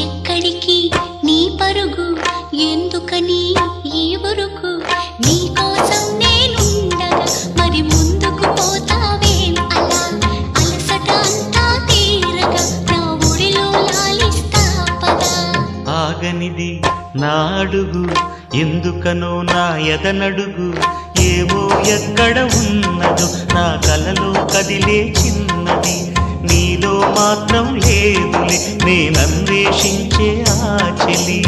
ఎక్కడికి నీ పరుగు, ఎందుకని ఈ ఉరుకు? నీ కోసం నేనుండగా మరి ముందుకు పోతావేం అలా? అలసట అంతా తీరగా నా ఒడిలో లాలిస్తా పదా. ఆగనిది నా అడుగు, ఎందుకనో నా ఎదనడుగు. ఏవో ఎక్కడ ఉన్నదో నా కలలో కదిలే చిన్నది. నీలో మాత్రం లేదులే నేనన్వేషించే ఆ చెలి.